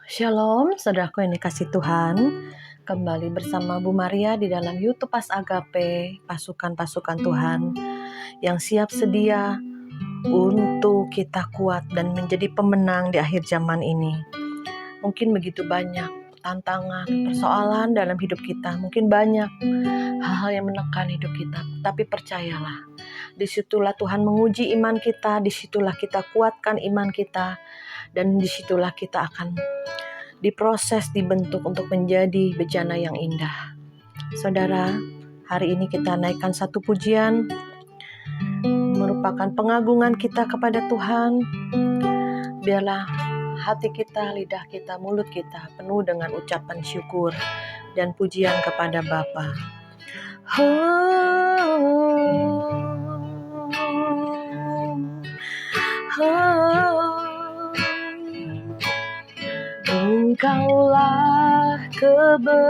Shalom, saudaraku yang dikasih Tuhan. Kembali bersama Bu Maria di dalam YouTube Pas Agape, pasukan-pasukan Tuhan yang siap sedia untuk kita kuat dan menjadi pemenang di akhir zaman ini. Mungkin begitu banyak tantangan, persoalan dalam hidup kita. Mungkin banyak hal-hal yang menekan hidup kita. Tapi percayalah, disitulah Tuhan menguji iman kita, disitulah kita kuatkan iman kita, dan disitulah kita akan diproses, dibentuk untuk menjadi bejana yang indah. Saudara, hari ini kita naikkan satu pujian, merupakan pengagungan kita kepada Tuhan. Biarlah hati kita, lidah kita, mulut kita penuh dengan ucapan syukur dan pujian kepada Bapa. Engkaulah kebenaran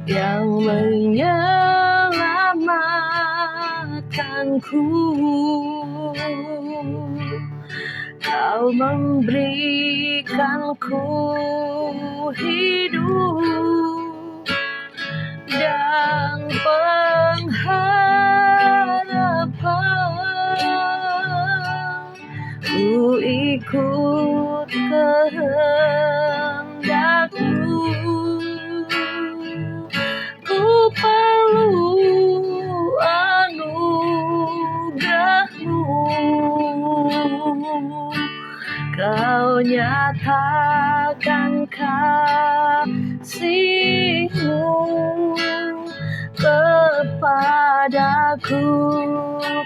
yang menyelamatkanku. Kau memberikanku hidup dan pengharapan. Ku ikut kehendak-Mu, ku perlu anugerah-Mu. Kau nyatakan kasih-Mu kepadaku.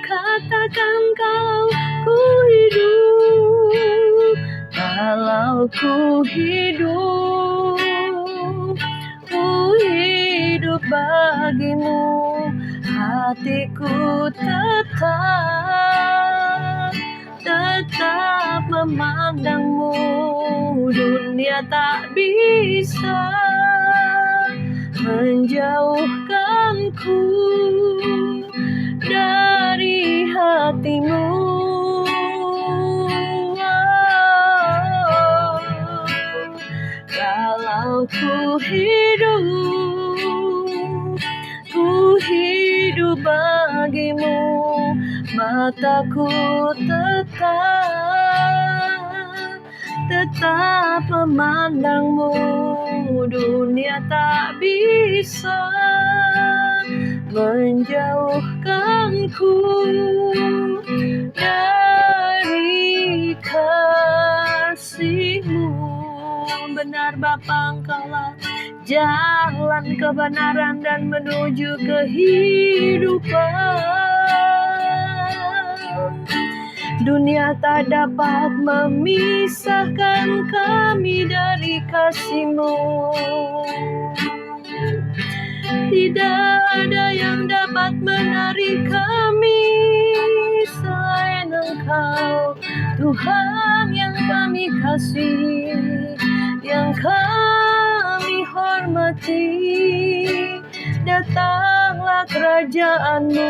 Katakan kau, ku hidup. Kalau ku hidup bagimu. Hatiku tetap memandang-Mu. Dunia tak bisa menjauhkanku dari hati-Mu. Kalau ku hidup bagimu. Mataku tetap memandang-Mu. Dunia tak bisa menjauhkanku dari kasih-Mu. Benar Bapa, Engkaulah jalan kebenaran dan menuju kehidupan. Dunia tak dapat memisahkan kami dari kasih-Mu. Tidak ada yang dapat menarik kami selain Engkau, Tuhan yang kami kasih, yang kami hormati. Datanglah kerajaan-Mu,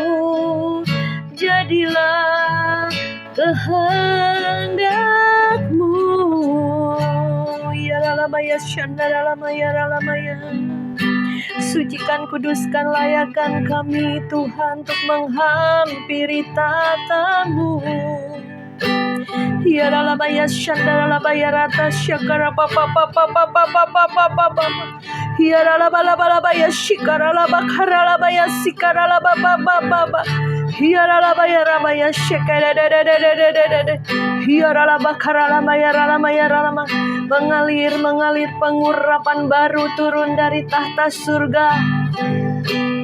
jadilah kehendak-Mu. Ya lalamaya shandalamaya lalamaya. Sucikan, kuduskan, layakkan kami Tuhan untuk menghampiri tata-Mu. Ya lalamaya shandalamaya rata syakara papa papa papa papa papa. Ya lalamaya shikara labakara labaya sikara lababa baba. Hiaralabaya ramaya shekere de. Hiaralabakara lamaya ralama. Mengalir pengurapan baru turun dari tahta surga.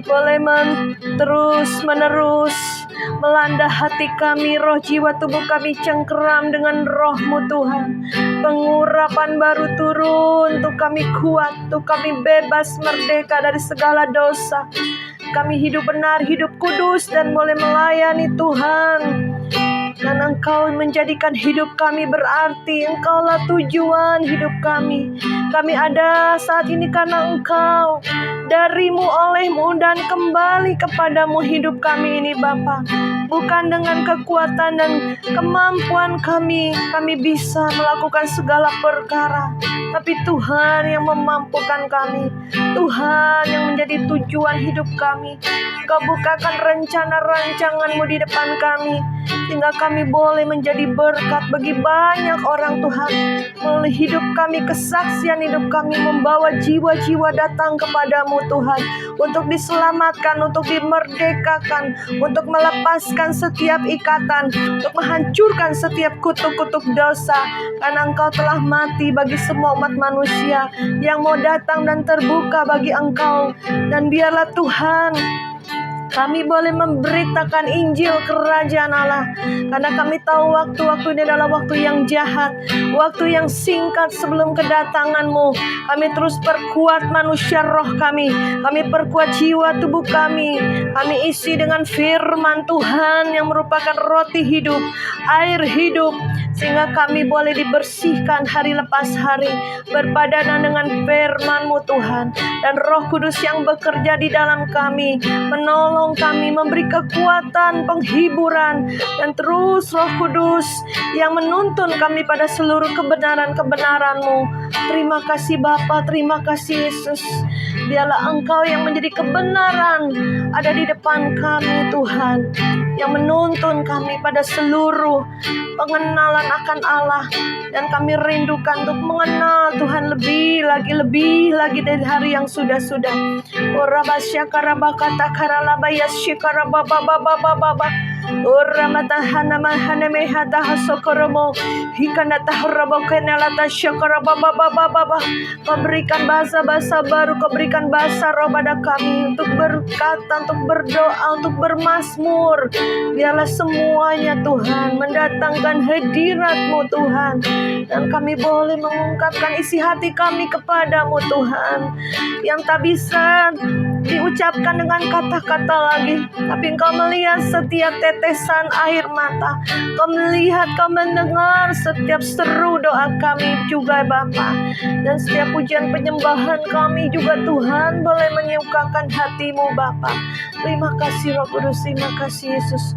Boleh terus menerus melanda hati kami, roh jiwa tubuh kami cengkeram dengan Roh-Mu Tuhan. Pengurapan baru turun untuk kami kuat, untuk kami bebas merdeka dari segala dosa. Kami hidup benar, hidup kudus, dan boleh melayani Tuhan. Dan Engkau menjadikan hidup kami berarti. Engkaulah tujuan hidup kami. Kami ada saat ini karena Engkau. Dari-Mu, oleh-Mu, dan kembali kepadamu hidup kami ini Bapa. bukan dengan kekuatan dan kemampuan kami bisa melakukan segala perkara, tapi Tuhan yang memampukan kami, Tuhan yang menjadi tujuan hidup kami. Kau bukakan rencana rancangan-Mu di depan kami, sehingga kami boleh menjadi berkat bagi banyak orang Tuhan. Melalui hidup kami, kesaksian hidup kami membawa jiwa-jiwa datang kepadamu Tuhan, untuk diselamatkan, untuk dimerdekakan, untuk melepaskan setiap ikatan, untuk menghancurkan setiap kutuk-kutuk dosa, karena Engkau telah mati bagi semua umat manusia yang mau datang dan terbuka bagi Engkau. Dan biarlah Tuhan, kami boleh memberitakan Injil Kerajaan Allah, karena kami tahu waktu-waktu ini adalah waktu yang jahat, waktu yang singkat sebelum kedatangan-Mu. Kami terus perkuat manusia roh kami perkuat jiwa tubuh kami isi dengan firman Tuhan yang merupakan roti hidup, air hidup, sehingga kami boleh dibersihkan hari lepas hari, berpadanan dengan firman-Mu Tuhan. Dan Roh Kudus yang bekerja di dalam kami, menolong kami, memberi kekuatan, penghiburan, dan terus Roh Kudus yang menuntun kami pada seluruh kebenaran-kebenaran-Mu. Terima kasih Bapa, terima kasih Yesus. Biarlah Engkau yang menjadi kebenaran ada di depan kami Tuhan, yang menuntun kami pada seluruh pengenalan akan Allah. Dan kami rindukan untuk mengenal Tuhan lebih lagi dari hari yang sudah-sudah. Kau berikan bahasa-bahasa baru, Kau berikan bahasa roh pada kami, untuk berkata, untuk berdoa, untuk bermazmur. Biarlah semuanya Tuhan mendatangkan hadirat-Mu Tuhan, dan kami boleh mengungkapkan isi hati kami kepadamu Tuhan, yang tak bisa diucapkan dengan kata-kata lagi, tapi Engkau melihat setiap tetesan air mata. Kau melihat, Kau mendengar setiap seru doa kami juga Bapa, dan setiap pujian penyembahan kami juga Tuhan boleh menyukakan hati-Mu Bapa. Terima kasih Roh Kudus, terima kasih Yesus.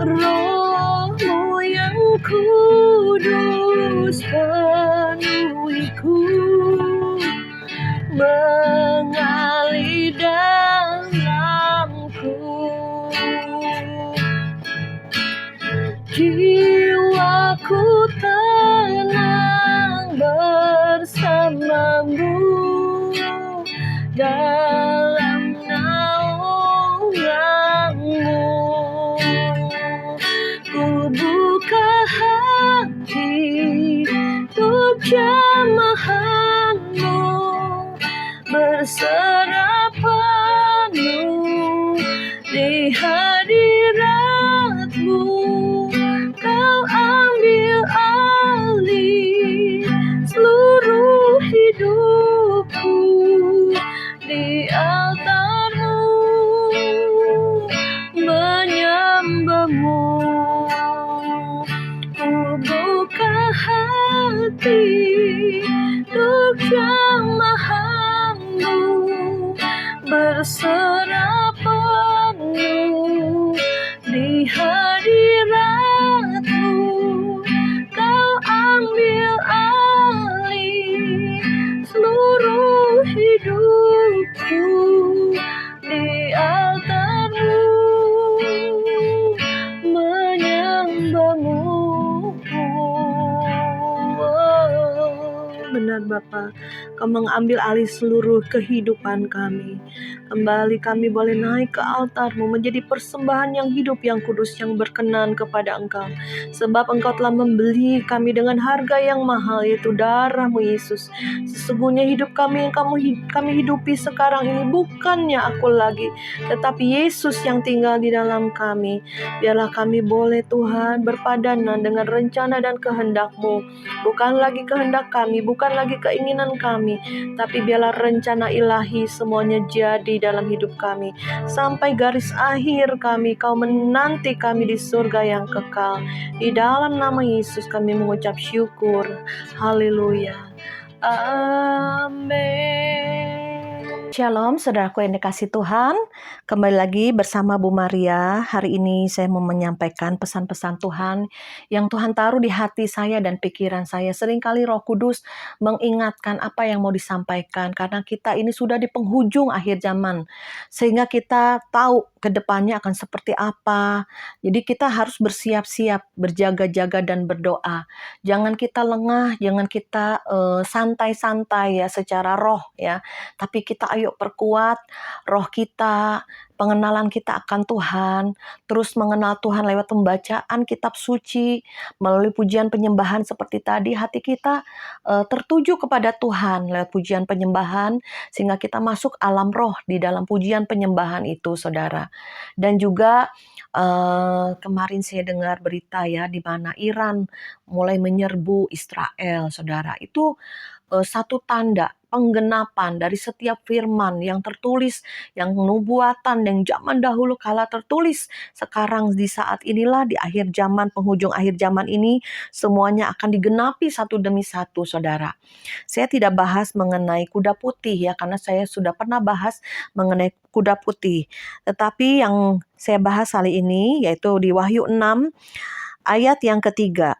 Roh-Mu yang kudus penuhiku, mengalir dalamku. Jiwaku tenang bersama-Mu dalam naungan-Mu. Ku buka hati untuk jamahan-Mu, berserah penuh di hadirat-Mu. Kau ambil alih seluruh hidupku di altar-Mu, menyembah-Mu. Ku buka hati untuk jamahan-Mu, berserah penuh di hadirat-Mu. Kau ambil alih seluruh hidupku di altar-Mu, menyembah-Mu. Benar Bapa, Kau mengambil alih seluruh kehidupan kami. Kembali kami boleh naik ke altar-Mu, menjadi persembahan yang hidup, yang kudus, yang berkenan kepada Engkau. Sebab Engkau telah membeli kami dengan harga yang mahal, yaitu darah-Mu Yesus. Sesungguhnya hidup kami yang kami hidupi sekarang ini bukannya aku lagi, tetapi Yesus yang tinggal di dalam kami. Biarlah kami boleh Tuhan berpadanan dengan rencana dan kehendak-Mu. Bukan lagi kehendak kami, bukan lagi keinginan kami, kami, tapi biarlah rencana ilahi semuanya jadi dalam hidup kami. Sampai garis akhir kami, Kau menanti kami di surga yang kekal. Di dalam nama Yesus kami mengucap syukur. Haleluya. Amin. Shalom saudaraku yang dikasih Tuhan. Kembali lagi bersama Bu Maria. Hari ini saya mau menyampaikan pesan-pesan Tuhan yang Tuhan taruh di hati saya dan pikiran saya. Seringkali Roh Kudus mengingatkan apa yang mau disampaikan, karena kita ini sudah di penghujung akhir zaman. Sehingga kita tahu ke depannya akan seperti apa. Jadi kita harus bersiap-siap, berjaga-jaga dan berdoa. Jangan kita lengah, jangan kita santai-santai ya secara roh ya. Tapi kita ayo perkuat roh kita, pengenalan kita akan Tuhan, terus mengenal Tuhan lewat pembacaan kitab suci, melalui pujian penyembahan seperti tadi, hati kita tertuju kepada Tuhan lewat pujian penyembahan, sehingga kita masuk alam roh di dalam pujian penyembahan itu, saudara. Dan juga kemarin saya dengar berita ya, di mana Iran mulai menyerbu Israel, saudara. Itu satu tanda penggenapan dari setiap firman yang tertulis, yang nubuatan yang zaman dahulu kala tertulis. Sekarang di saat inilah, di akhir zaman, penghujung akhir zaman ini, semuanya akan digenapi satu demi satu, saudara. Saya tidak bahas mengenai kuda putih ya, karena saya sudah pernah bahas mengenai kuda putih. Tetapi yang saya bahas kali ini yaitu di Wahyu 6 ayat yang ketiga.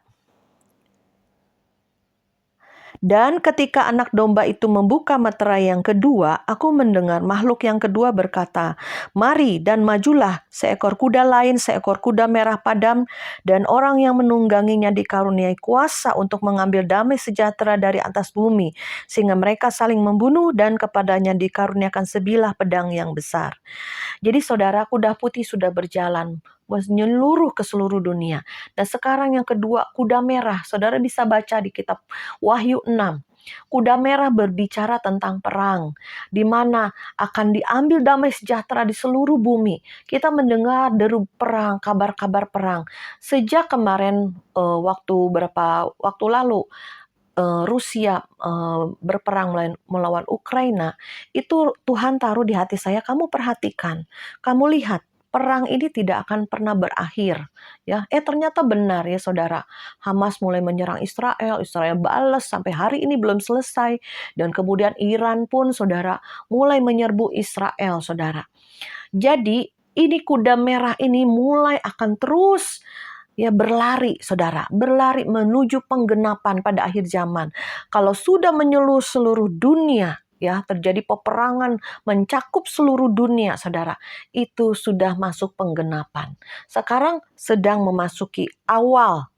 Dan ketika anak domba itu membuka meterai yang kedua, aku mendengar makhluk yang kedua berkata, "Mari dan majulah, seekor kuda lain, seekor kuda merah padam, dan orang yang menungganginya dikaruniai kuasa untuk mengambil damai sejahtera dari atas bumi, sehingga mereka saling membunuh dan kepadanya dikaruniakan sebilah pedang yang besar." Jadi saudara, kuda putih sudah berjalan menyeluruh ke seluruh dunia. Dan sekarang yang kedua, kuda merah. Saudara bisa baca di kitab Wahyu 6. Kuda merah berbicara tentang perang, di mana akan diambil damai sejahtera di seluruh bumi. Kita mendengar deru perang, kabar-kabar perang. Sejak kemarin beberapa waktu lalu, Rusia berperang melawan Ukraina, itu Tuhan taruh di hati saya, kamu perhatikan, kamu lihat, perang ini tidak akan pernah berakhir. Ya, ternyata benar ya saudara. Hamas mulai menyerang Israel, Israel balas sampai hari ini belum selesai. Dan kemudian Iran pun saudara mulai menyerbu Israel, saudara. Jadi ini kuda merah ini mulai akan terus ya berlari, saudara, berlari menuju penggenapan pada akhir zaman. Kalau sudah menyeluruh seluruh dunia, ya terjadi peperangan mencakup seluruh dunia, saudara, itu sudah masuk penggenapan. Sekarang sedang memasuki awal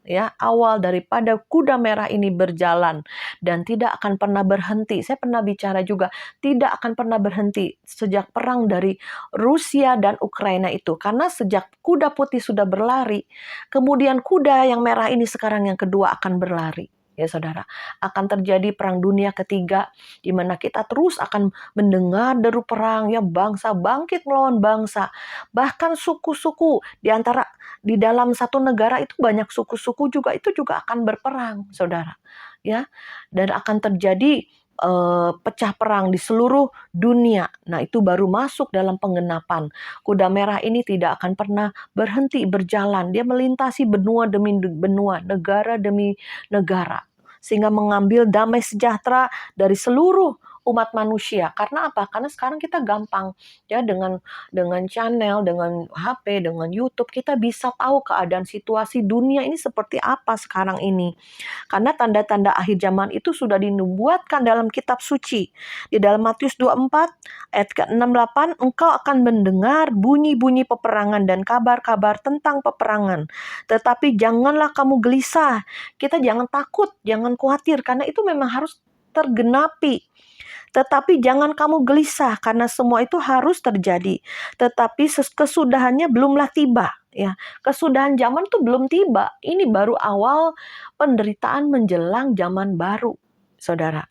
daripada kuda merah ini berjalan dan tidak akan pernah berhenti. Saya pernah bicara juga, tidak akan pernah berhenti sejak perang dari Rusia dan Ukraina itu, karena sejak kuda putih sudah berlari, kemudian kuda yang merah ini sekarang yang kedua akan berlari. Ya saudara, akan terjadi perang dunia ketiga, di mana kita terus akan mendengar deru perang, ya bangsa bangkit melawan bangsa, bahkan suku-suku di dalam satu negara itu banyak suku-suku juga, itu juga akan berperang, saudara, ya, dan akan terjadi pecah perang di seluruh dunia. Nah, itu baru masuk dalam penggenapan. Kuda merah ini tidak akan pernah berhenti berjalan. Dia melintasi benua demi benua, negara demi negara, sehingga mengambil damai sejahtera dari seluruh umat manusia. Karena apa? Karena sekarang kita gampang ya, dengan channel, dengan HP, dengan YouTube, kita bisa tahu keadaan situasi dunia ini seperti apa sekarang ini. Karena tanda-tanda akhir zaman itu sudah dinubuatkan dalam kitab suci. Di dalam Matius 24 ayat ke-68, engkau akan mendengar bunyi-bunyi peperangan dan kabar-kabar tentang peperangan. Tetapi janganlah kamu gelisah. Kita jangan takut, jangan khawatir, karena itu memang harus tergenapi. Tetapi jangan kamu gelisah, karena semua itu harus terjadi. Tetapi kesudahannya belumlah tiba. Ya, kesudahan zaman itu belum tiba. Ini baru awal penderitaan menjelang zaman baru, saudara.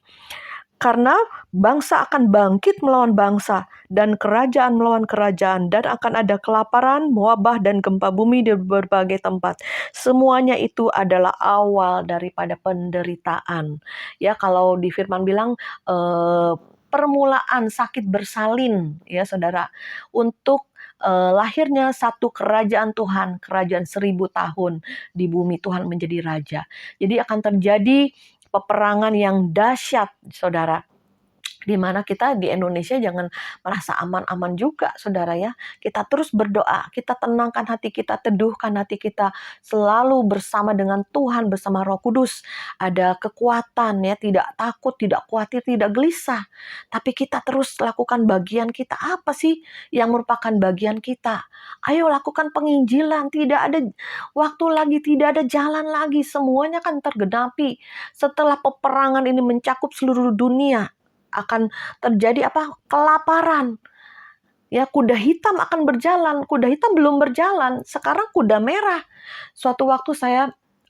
Karena bangsa akan bangkit melawan bangsa dan kerajaan melawan kerajaan, dan akan ada kelaparan, wabah, dan gempa bumi di berbagai tempat. Semuanya itu adalah awal daripada penderitaan. Ya, kalau di firman bilang permulaan sakit bersalin, ya saudara, untuk lahirnya satu kerajaan Tuhan, kerajaan 1000 tahun di bumi Tuhan menjadi raja. Jadi akan terjadi peperangan yang dahsyat, saudara. Di mana kita di Indonesia jangan merasa aman-aman juga, saudara ya. Kita terus berdoa, kita tenangkan hati kita, teduhkan hati kita, selalu bersama dengan Tuhan, bersama Roh Kudus. Ada kekuatan ya, tidak takut, tidak khawatir, tidak gelisah. Tapi kita terus lakukan bagian kita. Apa sih yang merupakan bagian kita? Ayo lakukan penginjilan, tidak ada waktu lagi, tidak ada jalan lagi. Semuanya kan tergenapi. Setelah peperangan ini mencakup seluruh dunia, akan terjadi apa? Kelaparan. Ya, kuda hitam akan berjalan. Kuda hitam belum berjalan. Sekarang kuda merah. Suatu waktu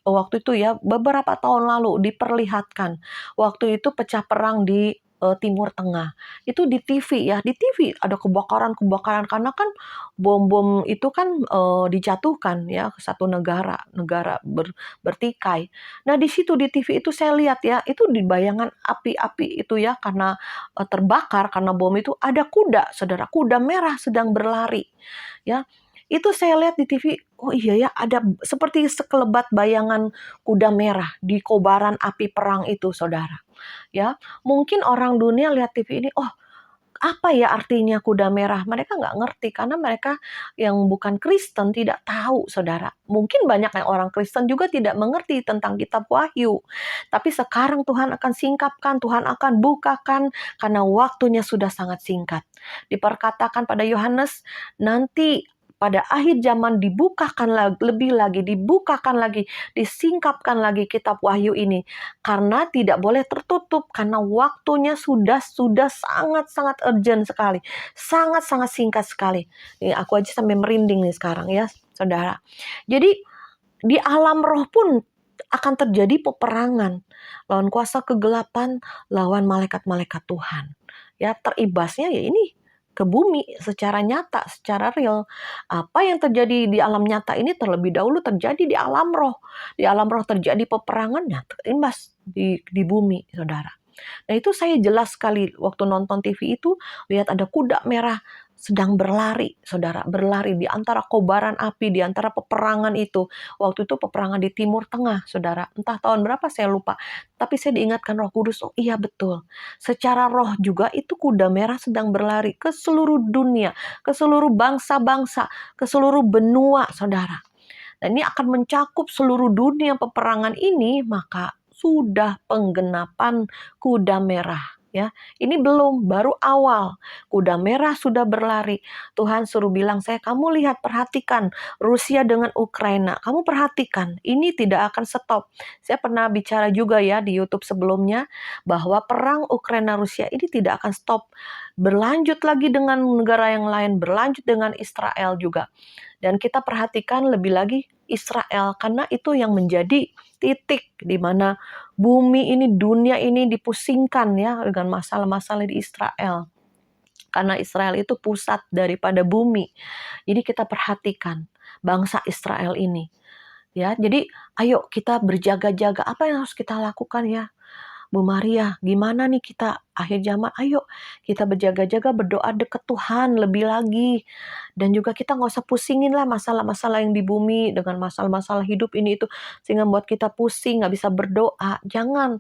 waktu itu ya, beberapa tahun lalu diperlihatkan. Waktu itu pecah perang di Timur Tengah. Itu di TV ya, di TV ada kebakaran-kebakaran karena kan bom-bom itu kan dijatuhkan ya ke satu negara bertikai. Nah, di situ di TV itu saya lihat ya, itu di bayangan api-api itu ya, karena terbakar karena bom itu ada kuda, saudara, kuda merah sedang berlari. Ya, itu saya lihat di TV, oh iya ya, ada seperti sekelebat bayangan kuda merah di kobaran api perang itu, saudara. Ya, mungkin orang dunia lihat TV ini, oh apa ya artinya kuda merah? Mereka nggak ngerti karena mereka yang bukan Kristen tidak tahu, saudara. Mungkin banyak yang orang Kristen juga tidak mengerti tentang kitab Wahyu. Tapi sekarang Tuhan akan singkapkan, Tuhan akan bukakan karena waktunya sudah sangat singkat. Diperkatakan pada Yohanes, nanti pada akhir zaman dibukakan lagi, disingkapkan lagi kitab Wahyu ini. Karena tidak boleh tertutup, karena waktunya sudah sangat-sangat urgent sekali. Sangat-sangat singkat sekali. Nih, aku aja sampai merinding nih sekarang ya, saudara. Jadi, di alam roh pun akan terjadi peperangan. Lawan kuasa kegelapan, lawan malaikat-malaikat Tuhan. Ya, teribasnya ya ini ke bumi secara nyata, secara real. Apa yang terjadi di alam nyata ini terlebih dahulu terjadi di alam roh. Di alam roh terjadi peperangannya, terimbas di bumi, saudara. Nah, itu saya jelas sekali waktu nonton TV itu, lihat ada kuda merah sedang berlari, saudara, berlari di antara kobaran api, di antara peperangan itu. Waktu itu peperangan di Timur Tengah, saudara. Entah tahun berapa saya lupa. Tapi saya diingatkan Roh Kudus, oh iya betul. Secara roh juga itu kuda merah sedang berlari ke seluruh dunia, ke seluruh bangsa-bangsa, ke seluruh benua, saudara. Dan ini akan mencakup seluruh dunia peperangan ini, maka sudah penggenapan kuda merah. Ya, ini belum, baru awal. Kuda merah sudah berlari. Tuhan suruh bilang saya, kamu lihat, perhatikan Rusia dengan Ukraina. Kamu perhatikan, ini tidak akan stop. Saya pernah bicara juga ya di YouTube sebelumnya bahwa perang Ukraina Rusia ini tidak akan stop. Berlanjut lagi dengan negara yang lain, berlanjut dengan Israel juga. Dan kita perhatikan lebih lagi Israel, karena itu yang menjadi titik di mana bumi ini, dunia ini dipusingkan ya dengan masalah-masalah di Israel. Karena Israel itu pusat daripada bumi. Jadi kita perhatikan bangsa Israel ini. Ya, jadi ayo kita berjaga-jaga. Apa yang harus kita lakukan ya? Bu Maria, gimana nih kita akhir zaman? Ayo kita berjaga-jaga, berdoa dekat Tuhan lebih lagi. Dan juga kita nggak usah pusingin lah masalah-masalah yang di bumi dengan masalah-masalah hidup ini itu. Sehingga buat kita pusing, nggak bisa berdoa. Jangan,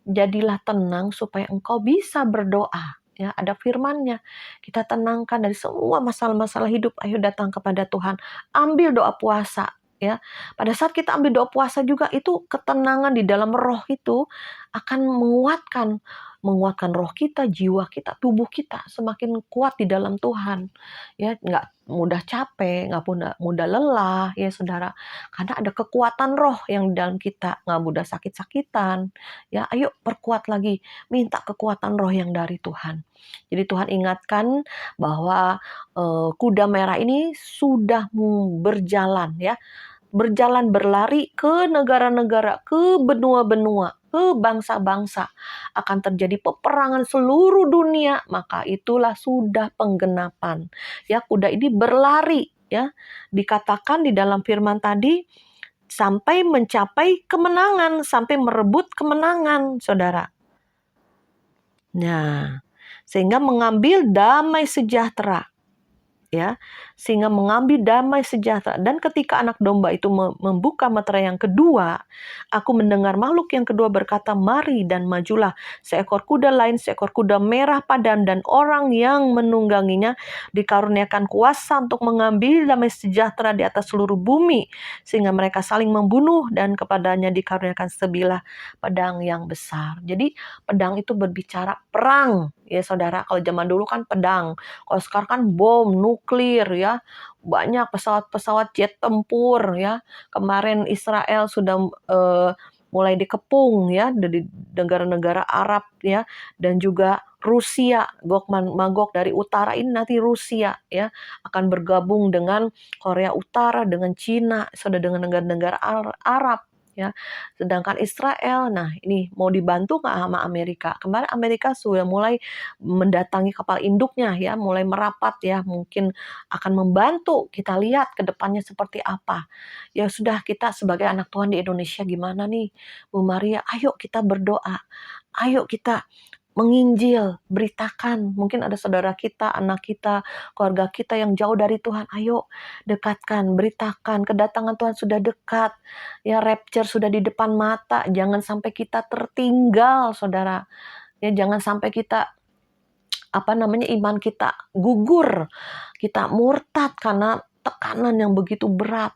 jadilah tenang supaya engkau bisa berdoa. Ya, ada firman-Nya. Kita tenangkan dari semua masalah-masalah hidup. Ayo datang kepada Tuhan. Ambil doa puasa. Ya, pada saat kita ambil doa puasa juga itu ketenangan di dalam roh itu akan menguatkan roh kita, jiwa kita, tubuh kita semakin kuat di dalam Tuhan. Ya, nggak mudah capek, nggak mudah lelah, ya saudara. Karena ada kekuatan roh yang di dalam kita, nggak mudah sakit-sakitan. Ya, ayo perkuat lagi, minta kekuatan roh yang dari Tuhan. Jadi Tuhan ingatkan bahwa kuda merah ini sudah berjalan ya. Berjalan berlari ke negara-negara, ke benua-benua, ke bangsa-bangsa. Akan terjadi peperangan seluruh dunia, maka itulah sudah penggenapan. Ya, kuda ini berlari, ya. Dikatakan di dalam firman tadi, sampai mencapai kemenangan, sampai merebut kemenangan, saudara. Nah, sehingga mengambil damai sejahtera. Ya, sehingga mengambil damai sejahtera. Dan ketika anak domba itu membuka meterai yang kedua, aku mendengar makhluk yang kedua berkata, mari dan majulah. Seekor kuda lain, seekor kuda merah padam, dan orang yang menungganginya dikaruniakan kuasa untuk mengambil damai sejahtera di atas seluruh bumi, sehingga mereka saling membunuh, dan kepadanya dikaruniakan sebilah pedang yang besar. Jadi pedang itu berbicara perang, ya saudara. Kalau zaman dulu kan pedang, kalau sekarang kan bom, nuklir, ya. Banyak pesawat-pesawat jet tempur, ya. Kemarin Israel sudah mulai dikepung, ya, dari negara-negara Arab, ya, dan juga Rusia, Gog Magog dari utara ini nanti Rusia, ya, akan bergabung dengan Korea Utara, dengan Cina, sudah dengan negara-negara Arab, ya. Sedangkan Israel, nah ini mau dibantu nggak sama Amerika? Kemarin Amerika sudah mulai mendatangi kapal induknya, ya, mulai merapat, ya, mungkin akan membantu. Kita lihat ke depannya seperti apa. Ya sudah, kita sebagai anak Tuhan di Indonesia gimana nih, Bu Maria? Ayo kita berdoa. Ayo kita menginjil, beritakan. Mungkin ada saudara kita, anak kita, keluarga kita yang jauh dari Tuhan. Ayo dekatkan, beritakan. Kedatangan Tuhan sudah dekat. Ya, rapture sudah di depan mata. Jangan sampai kita tertinggal, saudara. Ya, jangan sampai kita iman kita gugur, kita murtad karena tekanan yang begitu berat,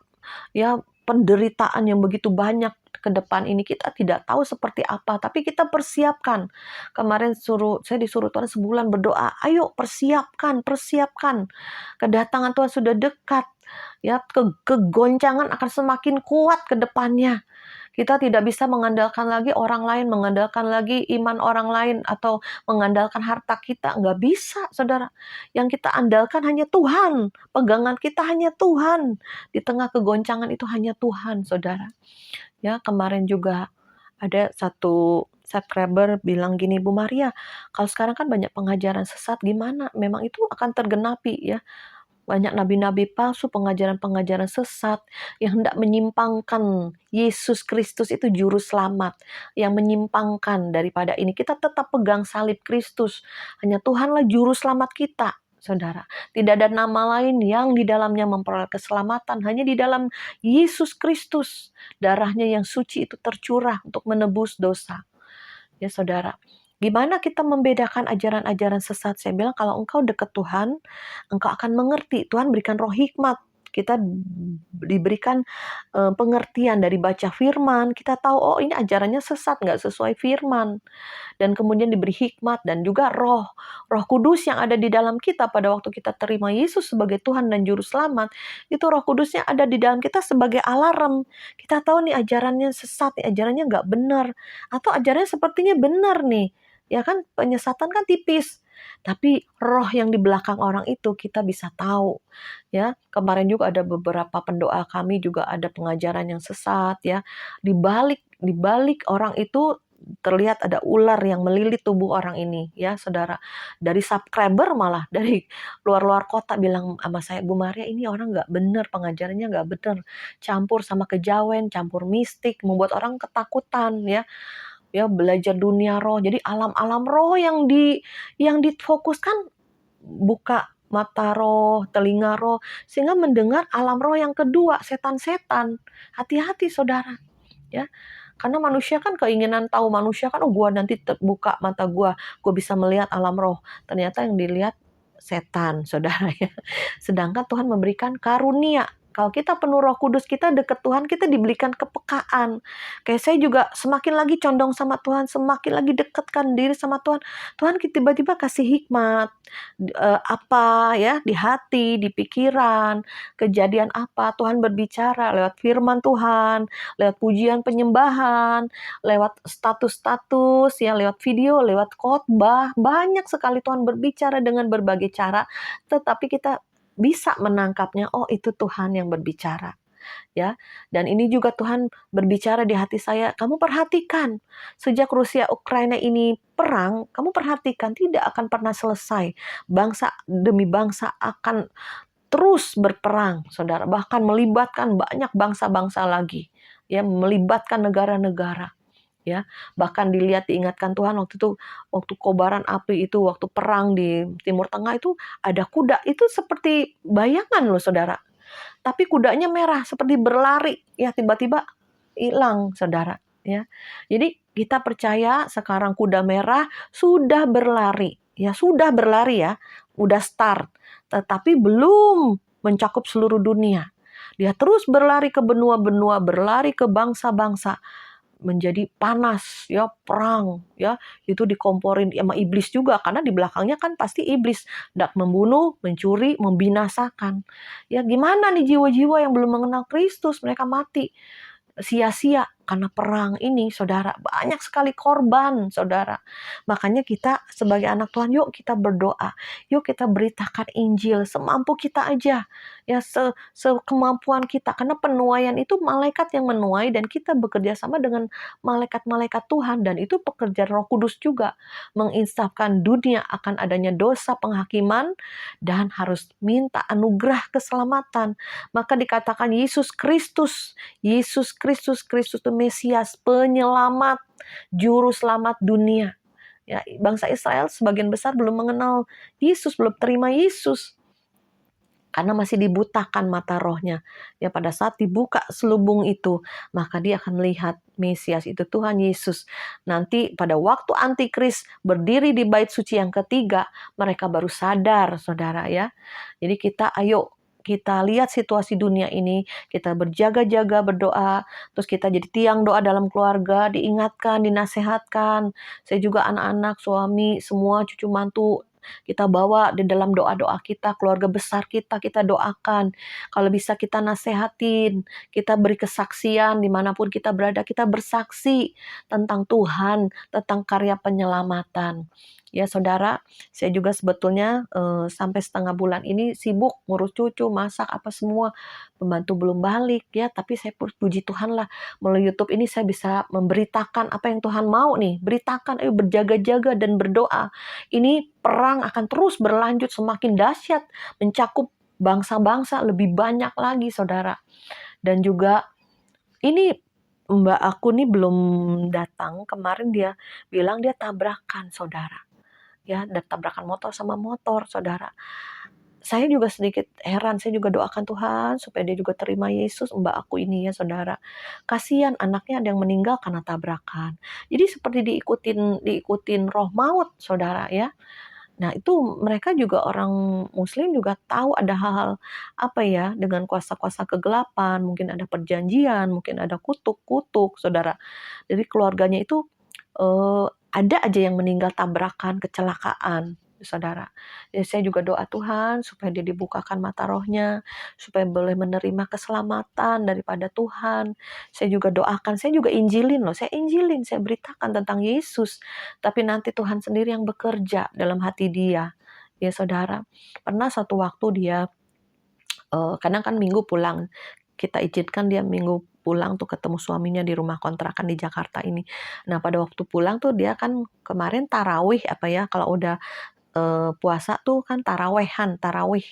ya, penderitaan yang begitu banyak ke depan ini. Kita tidak tahu seperti apa, tapi kita persiapkan. Kemarin saya disuruh Tuhan sebulan berdoa, ayo persiapkan, kedatangan Tuhan sudah dekat, ya, kegoncangan akan semakin kuat ke depannya. Kita tidak bisa mengandalkan lagi orang lain, mengandalkan lagi iman orang lain, atau mengandalkan harta kita. Nggak bisa, saudara. Yang kita andalkan hanya Tuhan. Pegangan kita hanya Tuhan. Di tengah kegoncangan itu hanya Tuhan, saudara. Ya, kemarin juga ada satu subscriber bilang gini, Bu Maria, kalau sekarang kan banyak pengajaran sesat, gimana? Memang itu akan tergenapi, ya. Banyak nabi-nabi palsu, pengajaran-pengajaran sesat yang hendak menyimpangkan Yesus Kristus itu juru selamat, yang menyimpangkan daripada ini. Kita tetap pegang salib Kristus. Hanya Tuhanlah juru selamat kita, saudara. Tidak ada nama lain yang di dalamnya memperoleh keselamatan. Hanya di dalam Yesus Kristus. Darahnya yang suci itu tercurah untuk menebus dosa. Ya, saudara. Gimana kita membedakan ajaran-ajaran sesat? Saya bilang kalau engkau dekat Tuhan, engkau akan mengerti. Tuhan berikan roh hikmat. Kita diberikan pengertian dari baca firman. Kita tahu, oh ini ajarannya sesat, nggak sesuai firman. Dan kemudian diberi hikmat dan juga roh kudus yang ada di dalam kita pada waktu kita terima Yesus sebagai Tuhan dan Juru Selamat. Itu roh kudusnya ada di dalam kita sebagai alarm. Kita tahu nih ajarannya sesat, nih ajarannya nggak benar. Atau ajarannya sepertinya benar nih. Ya kan, penyesatan kan tipis. Tapi roh yang di belakang orang itu kita bisa tahu. Ya, kemarin juga ada beberapa pendoa kami juga ada pengajaran yang sesat, ya. Di balik orang itu terlihat ada ular yang melilit tubuh orang ini, ya saudara. Dari subscriber malah dari luar kota bilang sama saya, Bu Maria, ini orang nggak benar, pengajarannya nggak benar, campur sama kejawen, campur mistik, membuat orang ketakutan, ya. Ya, belajar dunia roh. Jadi alam-alam roh yang difokuskan, buka mata roh, telinga roh, sehingga mendengar alam roh yang kedua, setan-setan. Hati-hati, saudara. Ya, karena manusia kan keinginan tahu manusia kan, oh gua nanti terbuka mata gua bisa melihat alam roh. Ternyata yang dilihat setan, saudara, ya. Sedangkan Tuhan memberikan karunia. Kalau kita penuh Roh Kudus, kita dekat Tuhan, kita diberikan kepekaan. Kayak saya juga semakin lagi condong sama Tuhan, semakin lagi dekatkan diri sama Tuhan. Tuhan tiba-tiba kasih hikmat, apa ya, di hati, di pikiran, kejadian apa, Tuhan berbicara lewat firman Tuhan, lewat pujian penyembahan, lewat status-status, ya, lewat video, lewat khotbah. Banyak sekali Tuhan berbicara dengan berbagai cara, tetapi kita bisa menangkapnya, oh itu Tuhan yang berbicara. ya. Dan ini juga Tuhan berbicara di hati saya, kamu perhatikan, sejak Rusia Ukraina ini perang, kamu perhatikan tidak akan pernah selesai. Bangsa demi bangsa akan terus berperang, saudara. Bahkan melibatkan banyak bangsa-bangsa lagi, ya, melibatkan negara-negara. Ya, bahkan diingatkan Tuhan waktu itu, waktu kobaran api itu, waktu perang di Timur Tengah itu ada kuda, itu seperti bayangan loh saudara. Tapi kudanya merah seperti berlari, ya tiba-tiba hilang saudara. Ya, jadi kita percaya sekarang kuda merah sudah berlari, ya, udah start, tetapi belum mencakup seluruh dunia. Dia terus berlari ke benua-benua, berlari ke bangsa-bangsa, menjadi panas, ya, perang, ya, itu dikomporin sama iblis juga, karena di belakangnya kan pasti iblis hendak membunuh, mencuri, membinasakan. Ya, gimana nih jiwa-jiwa yang belum mengenal Kristus, mereka mati sia-sia karena perang ini, saudara. Banyak sekali korban, saudara. Makanya kita sebagai anak Tuhan, yuk kita berdoa. Yuk kita beritakan Injil semampu kita aja. Ya, sekemampuan kita. Karena penuaian itu malaikat yang menuai dan kita bekerja sama dengan malaikat-malaikat Tuhan. Dan itu pekerjaan Roh Kudus juga. Menginsafkan dunia akan adanya dosa penghakiman dan harus minta anugerah keselamatan. Maka dikatakan Yesus Kristus itu Mesias, penyelamat, juru selamat dunia. Ya, bangsa Israel sebagian besar belum mengenal Yesus, belum terima Yesus. Karena masih dibutakan mata rohnya. Ya, pada saat dibuka selubung itu, maka dia akan melihat Mesias itu Tuhan Yesus. Nanti pada waktu Antikris berdiri di bait suci yang ketiga, mereka baru sadar, saudara ya. Jadi kita lihat situasi dunia ini, kita berjaga-jaga berdoa, terus kita jadi tiang doa dalam keluarga, diingatkan, dinasehatkan. Saya juga anak-anak, suami, semua cucu mantu, kita bawa di dalam doa-doa kita, keluarga besar kita doakan. Kalau bisa kita nasehatin, kita beri kesaksian dimanapun kita berada, kita bersaksi tentang Tuhan, tentang karya penyelamatan. Ya saudara, saya juga sebetulnya sampai setengah bulan ini sibuk ngurus cucu, masak apa semua, pembantu belum balik ya, tapi saya puji Tuhan lah, melalui YouTube ini saya bisa memberitakan apa yang Tuhan mau nih, beritakan, ayo berjaga-jaga dan berdoa. Ini perang akan terus berlanjut semakin dahsyat, mencakup bangsa-bangsa lebih banyak lagi saudara. Dan juga ini mbak aku nih belum datang, kemarin dia bilang dia tabrakan saudara. Ya, dan tabrakan motor sama motor, saudara. Saya juga sedikit heran, saya juga doakan Tuhan supaya dia juga terima Yesus, mbak aku ini ya, saudara. Kasihan anaknya ada yang meninggal karena tabrakan. Jadi seperti diikutin roh maut, saudara ya. Nah, itu mereka juga orang muslim juga tahu ada hal-hal apa ya, dengan kuasa-kuasa kegelapan, mungkin ada perjanjian, mungkin ada kutuk-kutuk, saudara. Jadi keluarganya itu ada aja yang meninggal tabrakan, kecelakaan, saudara. Jadi saya juga doa Tuhan supaya dia dibukakan mata rohnya, supaya boleh menerima keselamatan daripada Tuhan. Saya juga doakan, saya juga injilin loh, saya beritakan tentang Yesus. Tapi nanti Tuhan sendiri yang bekerja dalam hati dia. Ya saudara, pernah satu waktu dia, kadang kan minggu pulang, kita izinkan dia minggu pulang tuh ketemu suaminya di rumah kontrakan di Jakarta ini. Nah pada waktu pulang tuh dia kan kemarin tarawih apa ya, kalau udah puasa tuh kan tarawih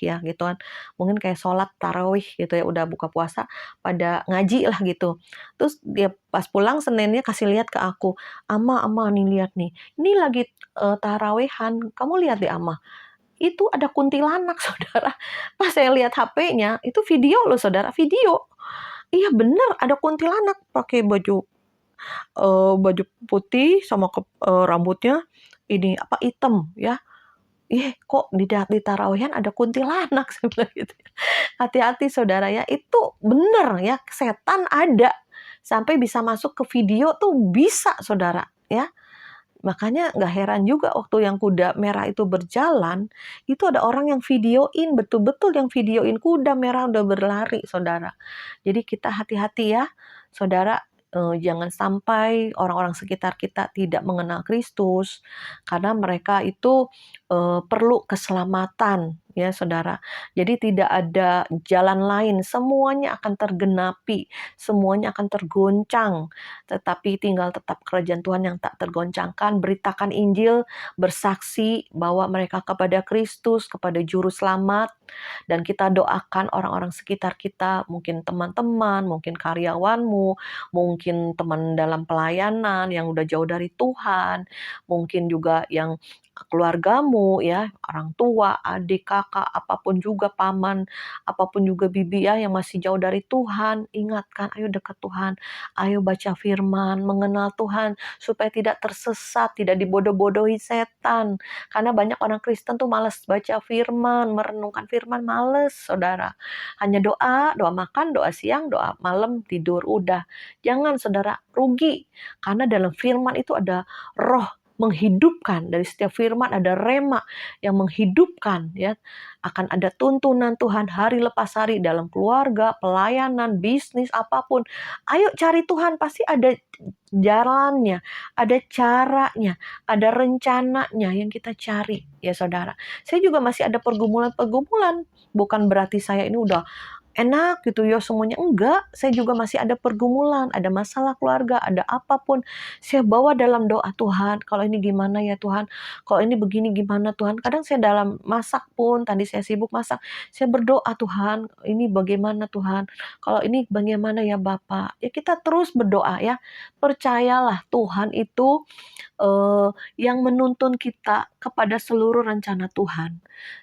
ya gitu kan. Mungkin kayak sholat tarawih gitu ya, udah buka puasa pada ngaji lah gitu. Terus dia pas pulang Seninnya kasih lihat ke aku, "Ama, nih lihat nih, ini lagi tarawihan, kamu lihat deh Ama, itu ada kuntilanak." Saudara. Pas saya lihat HP-nya, itu video loh saudara, video. Iya bener, ada kuntilanak pakai baju putih sama rambutnya ini apa hitam ya. Kok di tarawehan ada kuntilanak, saya bilang gitu. Hati-hati saudara ya, itu bener ya, setan ada. Sampai bisa masuk ke video tuh bisa saudara ya. Makanya nggak heran juga waktu yang kuda merah itu berjalan, itu ada orang yang videoin, betul-betul yang videoin kuda merah udah berlari, saudara. Jadi kita hati-hati ya, saudara, jangan sampai orang-orang sekitar kita tidak mengenal Kristus, karena mereka itu perlu keselamatan, ya saudara. Jadi tidak ada jalan lain, semuanya akan tergenapi, semuanya akan tergoncang. Tetapi tinggal tetap kerajaan Tuhan yang tak tergoncangkan, beritakan Injil, bersaksi bahwa mereka kepada Kristus, kepada Juru Selamat, dan kita doakan orang-orang sekitar kita, mungkin teman-teman, mungkin karyawanmu, mungkin teman dalam pelayanan yang udah jauh dari Tuhan, mungkin juga yang keluargamu ya, orang tua, adik, kakak, apapun juga paman, apapun juga bibi ya yang masih jauh dari Tuhan, ingatkan, ayo dekat Tuhan, ayo baca firman, mengenal Tuhan supaya tidak tersesat, tidak dibodoh-bodohi setan. Karena banyak orang Kristen tuh malas baca firman, merenungkan firman males, saudara. Hanya doa, doa makan, doa siang, doa malam, tidur, udah. Jangan saudara, rugi. Karena dalam firman itu ada roh menghidupkan, dari setiap firman ada rema yang menghidupkan ya. Akan ada tuntunan Tuhan hari lepas hari dalam keluarga, pelayanan, bisnis, apapun. Ayo cari Tuhan, pasti ada jalannya, ada caranya, ada rencananya yang kita cari ya saudara. Saya juga masih ada pergumulan-pergumulan. Bukan berarti saya ini udah enak gitu ya semuanya, enggak. Saya juga masih ada pergumulan, ada masalah keluarga, ada apapun. Saya bawa dalam doa, Tuhan, kalau ini gimana ya Tuhan? Kalau ini begini gimana Tuhan? Kadang saya dalam masak pun, tadi saya sibuk masak, saya berdoa, Tuhan, ini bagaimana Tuhan? Kalau ini bagaimana ya Bapak? Ya kita terus berdoa ya. Percayalah Tuhan itu yang menuntun kita kepada seluruh rencana Tuhan.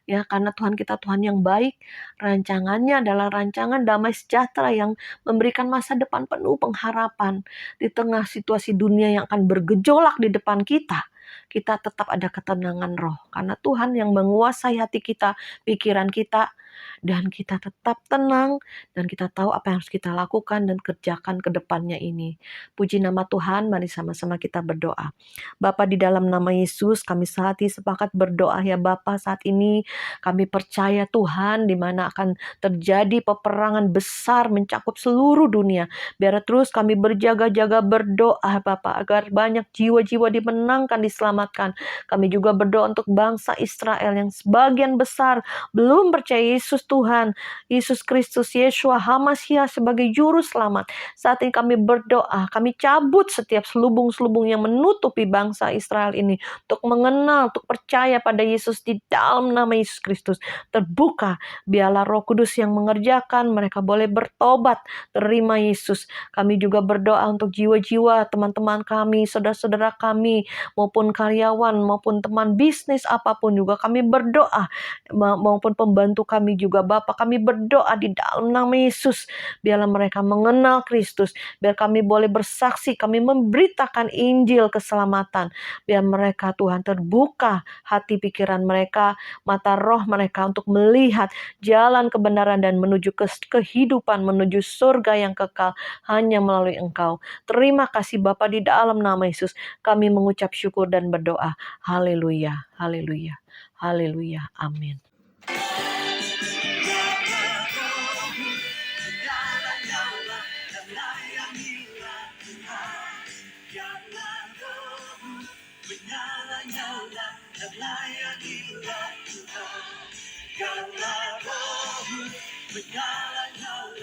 Ya, karena Tuhan kita Tuhan yang baik, rancangannya adalah rancangan damai sejahtera yang memberikan masa depan penuh pengharapan. Di tengah situasi dunia yang akan bergejolak di depan kita, kita tetap ada ketenangan roh. Karena Tuhan yang menguasai hati kita, pikiran kita, dan kita tetap tenang, dan kita tahu apa yang harus kita lakukan dan kerjakan ke depannya ini. Puji nama Tuhan, mari sama-sama kita berdoa. Bapa, di dalam nama Yesus, kami sehati sepakat berdoa ya Bapa, saat ini kami percaya Tuhan di mana akan terjadi peperangan besar mencakup seluruh dunia. Biar terus kami berjaga-jaga berdoa Bapa, agar banyak jiwa-jiwa dimenangkan, diselamatkan. Kami juga berdoa untuk bangsa Israel yang sebagian besar belum percaya Yesus Tuhan, Yesus Kristus, Yeshua HaMashiach sebagai juru selamat. Saat ini kami berdoa, kami cabut setiap selubung-selubung yang menutupi bangsa Israel ini untuk mengenal, untuk percaya pada Yesus di dalam nama Yesus Kristus. Terbuka, biarlah Roh Kudus yang mengerjakan, mereka boleh bertobat, terima Yesus. Kami juga berdoa untuk jiwa-jiwa teman-teman kami, saudara-saudara kami, maupun karyawan, maupun teman bisnis apapun juga kami berdoa, maupun pembantu kami juga Bapa, kami berdoa di dalam nama Yesus, biarlah mereka mengenal Kristus, biar kami boleh bersaksi, kami memberitakan Injil keselamatan, biar mereka Tuhan terbuka hati pikiran mereka, mata roh mereka untuk melihat jalan kebenaran dan menuju kehidupan, menuju surga yang kekal hanya melalui Engkau. Terima kasih Bapa, di dalam nama Yesus kami mengucap syukur dan berdoa. Haleluya, haleluya, haleluya, amin. Menyala-nyala